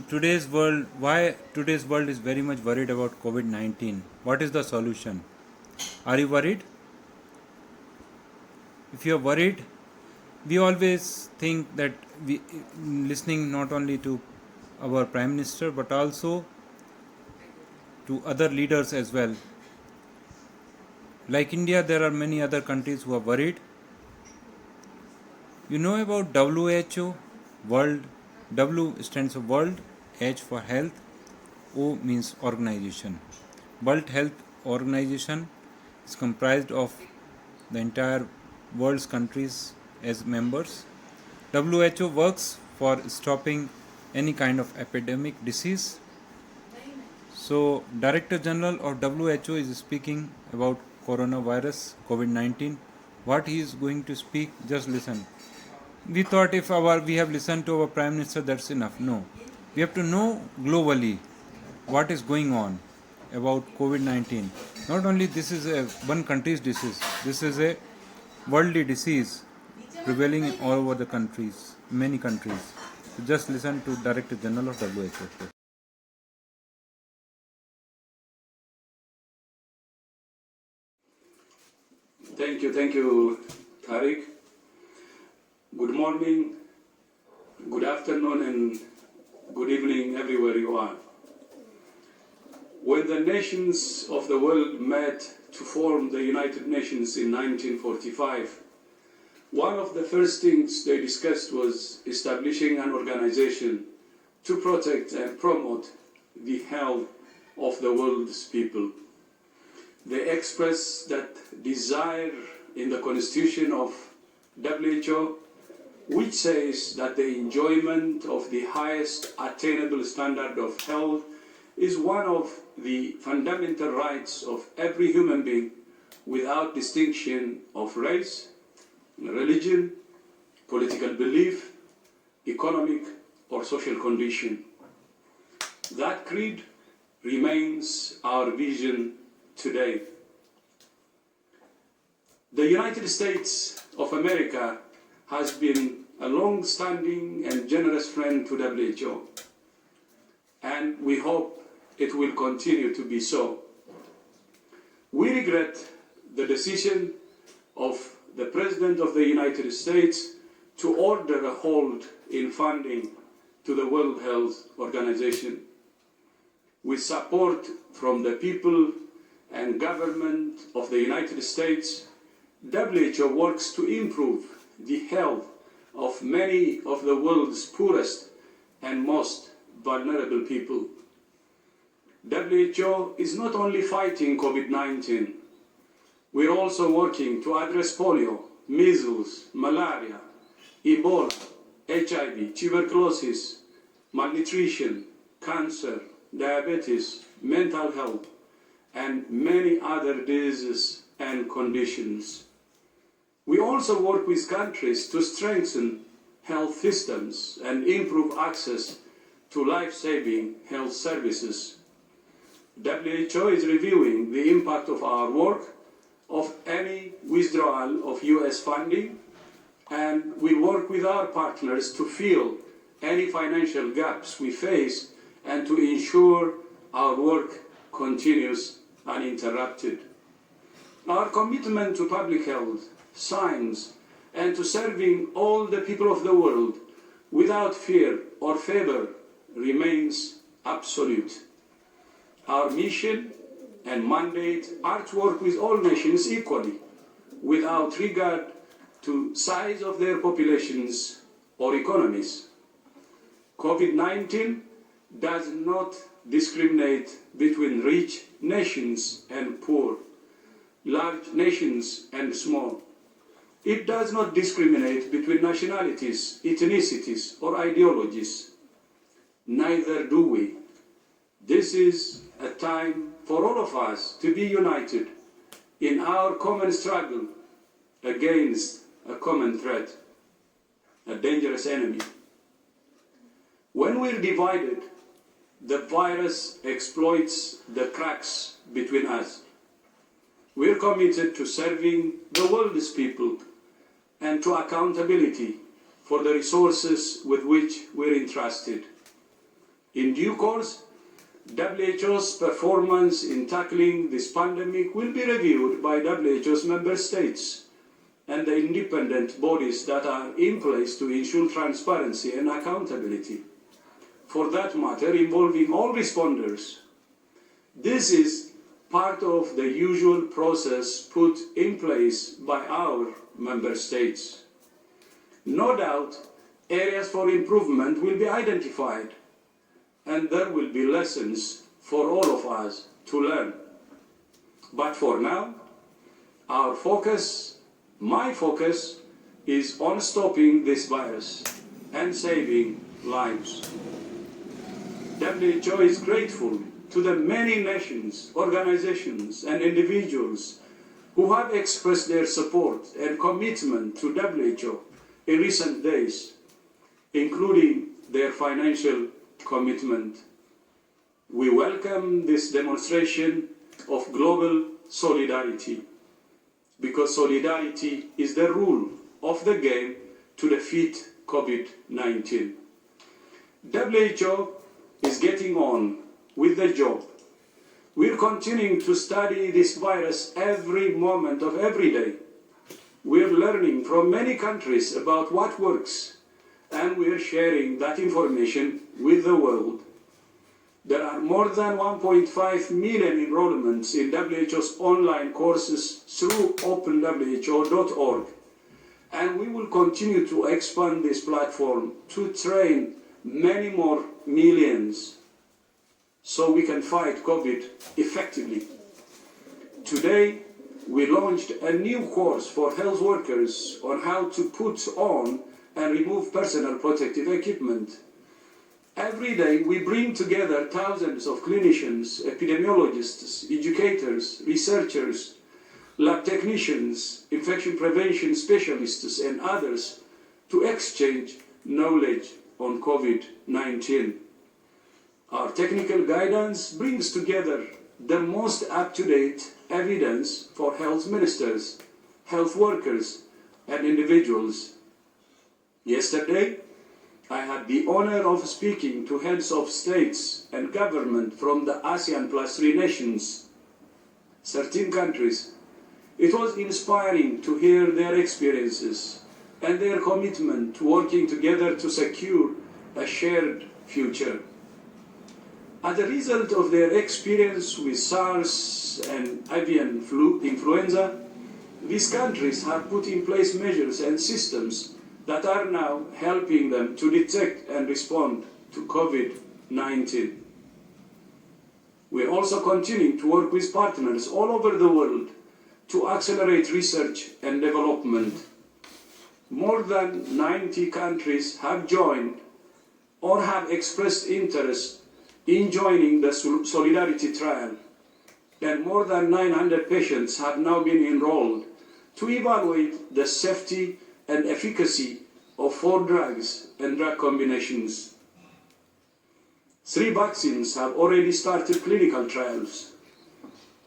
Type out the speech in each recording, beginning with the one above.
today's world, why today's world is very much worried about COVID-19? What is the solution? Are you worried? If you are worried, we always think that we listening not only to our prime minister but also to other leaders as well. Like India, there are many other countries who are worried. You know about WHO, World. W stands for World, H for Health, O means organization. World Health Organization is comprised of the entire world's countries as members. WHO works for stopping any kind of epidemic disease. So, Director General of WHO is speaking about coronavirus, COVID-19. What he is going to speak, just listen. We thought if we have listened to our Prime Minister, that's enough. No. We have to know globally what is going on about COVID-19. Not only this is a one country's disease, this is a worldly disease prevailing in all over the countries, many countries. So just listen to Director General of WHO. Thank you, Tariq. Good morning, good afternoon, and good evening everywhere you are. When the nations of the world met to form the United Nations in 1945, one of the first things they discussed was establishing an organization to protect and promote the health of the world's people. They expressed that desire in the constitution of WHO, which says that the enjoyment of the highest attainable standard of health is one of the fundamental rights of every human being without distinction of race, religion, political belief, economic or social condition. That creed remains our vision today. The United States of America has been a long-standing and generous friend to WHO, and we hope it will continue to be so. We regret the decision of the President of the United States to order a halt in funding to the World Health Organization. With support from the people and government of the United States, WHO works to improve the health of many of the world's poorest and most vulnerable people. WHO is not only fighting COVID-19, we're also working to address polio, measles, malaria, Ebola, HIV, tuberculosis, malnutrition, cancer, diabetes, mental health, and many other diseases and conditions. We also work with countries to strengthen health systems and improve access to life-saving health services. WHO is reviewing the impact of our work of any withdrawal of US funding, and we work with our partners to fill any financial gaps we face and to ensure our work continues uninterrupted. Our commitment to public health, science, and to serving all the people of the world without fear or favor remains absolute. Our mission and mandate are to work with all nations equally, without regard to size of their populations or economies. COVID-19 does not discriminate between rich nations and poor, large nations and small. It does not discriminate between nationalities, ethnicities, or ideologies. Neither do we. This is a time for all of us to be united in our common struggle against a common threat, a dangerous enemy. When we're divided, the virus exploits the cracks between us. We're committed to serving the world's people and to accountability for the resources with which we're entrusted. In due course, WHO's performance in tackling this pandemic will be reviewed by WHO's member states and the independent bodies that are in place to ensure transparency and accountability, for that matter involving all responders. This is part of the usual process put in place by our member states. No doubt, areas for improvement will be identified, and there will be lessons for all of us to learn. But for now, our focus, my focus, is on stopping this virus and saving lives. WHO is grateful to the many nations, organizations, and individuals who have expressed their support and commitment to WHO in recent days, including their financial commitment. We welcome this demonstration of global solidarity, because solidarity is the rule of the game to defeat COVID-19. WHO is getting on with the job. We're continuing to study this virus every moment of every day. We're learning from many countries about what works, and we're sharing that information with the world. There are more than 1.5 million enrollments in WHO's online courses through openwho.org, and we will continue to expand this platform to train many more millions so we can fight COVID effectively. Today, we launched a new course for health workers on how to put on and remove personal protective equipment. Every day, we bring together thousands of clinicians, epidemiologists, educators, researchers, lab technicians, infection prevention specialists, and others to exchange knowledge on COVID-19. Our technical guidance brings together the most up-to-date evidence for health ministers, health workers, and individuals. Yesterday, I had the honor of speaking to heads of states and government from the ASEAN plus 3 nations, 13 countries. It was inspiring to hear their experiences and their commitment to working together to secure a shared future. As a result of their experience with SARS and avian influenza, these countries have put in place measures and systems that are now helping them to detect and respond to COVID-19. We are also continuing to work with partners all over the world to accelerate research and development. More than 90 countries have joined or have expressed interest in joining the Solidarity Trial, and more than 900 patients have now been enrolled to evaluate the safety and efficacy of 4 drugs and drug combinations. 3 vaccines have already started clinical trials.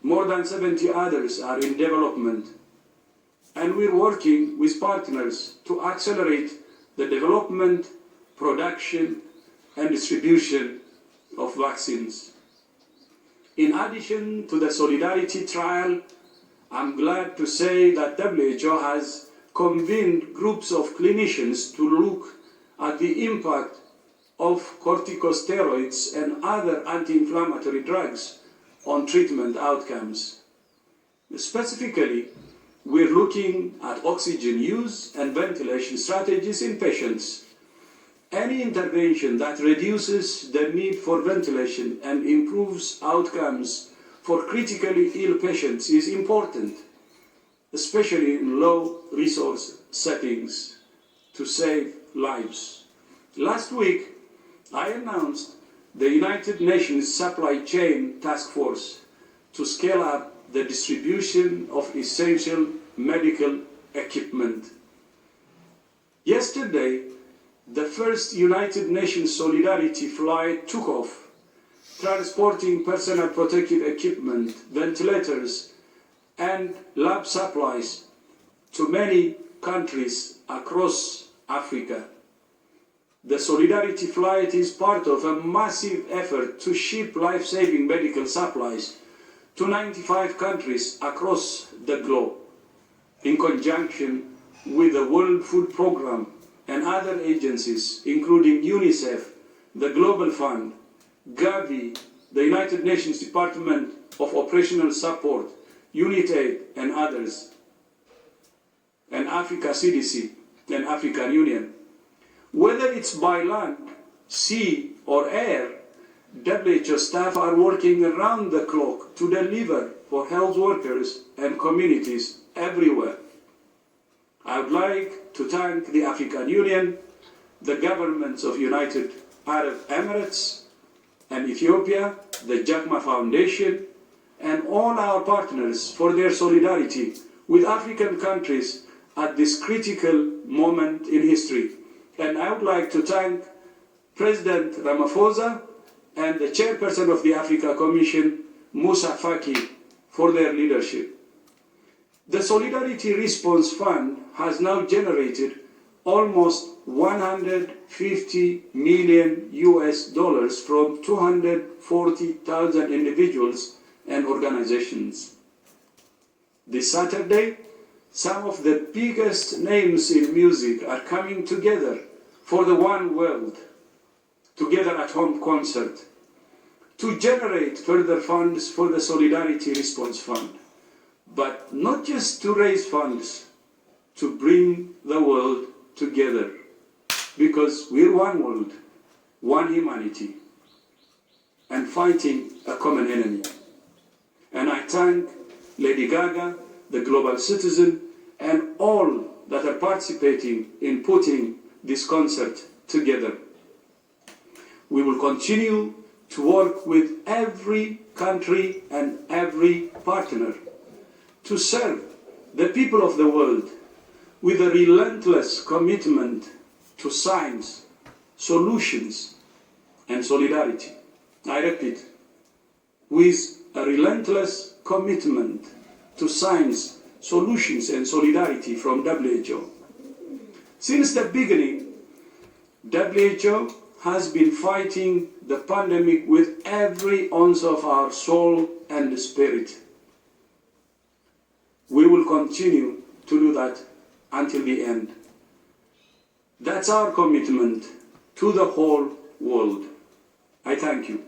More than 70 others are in development, and we're working with partners to accelerate the development, production, and distribution of vaccines. In addition to the Solidarity Trial, I'm glad to say that WHO has convened groups of clinicians to look at the impact of corticosteroids and other anti-inflammatory drugs on treatment outcomes. Specifically, we're looking at oxygen use and ventilation strategies in patients. Any intervention that reduces the need for ventilation and improves outcomes for critically ill patients is important, especially in low-resource settings, to save lives. Last week, I announced the United Nations Supply Chain Task Force to scale up the distribution of essential medical equipment. Yesterday, the first United Nations Solidarity flight took off, transporting personal protective equipment, ventilators, and lab supplies to many countries across Africa. The Solidarity Flight is part of a massive effort to ship life-saving medical supplies to 95 countries across the globe, in conjunction with the World Food Programme and other agencies, including UNICEF, the Global Fund, Gavi, the United Nations Department of Operational Support, UNITAID, and others, and Africa CDC and African Union. Whether it's by land, sea, or air, WHO staff are working around the clock to deliver for health workers and communities everywhere. I would like to thank the African Union, the governments of United Arab Emirates and Ethiopia, the JACMA Foundation, and all our partners for their solidarity with African countries at this critical moment in history. And I would like to thank President Ramaphosa and the chairperson of the Africa Commission, Moussa Faki, for their leadership. The Solidarity Response Fund has now generated almost 150 million US dollars from 240,000 individuals and organizations. This Saturday, some of the biggest names in music are coming together for the One World Together at Home concert to generate further funds for the Solidarity Response Fund, but not just to raise funds, to bring the world together, because we're one world, one humanity, and fighting a common enemy. And I thank Lady Gaga, the Global Citizen, and all that are participating in putting this concert together. We will continue to work with every country and every partner to serve the people of the world with a relentless commitment to science, solutions, and solidarity. I repeat, with a relentless commitment to science, solutions, and solidarity from WHO. Since the beginning, WHO has been fighting the pandemic with every ounce of our soul and spirit. We will continue to do that until the end. That's our commitment to the whole world. I thank you.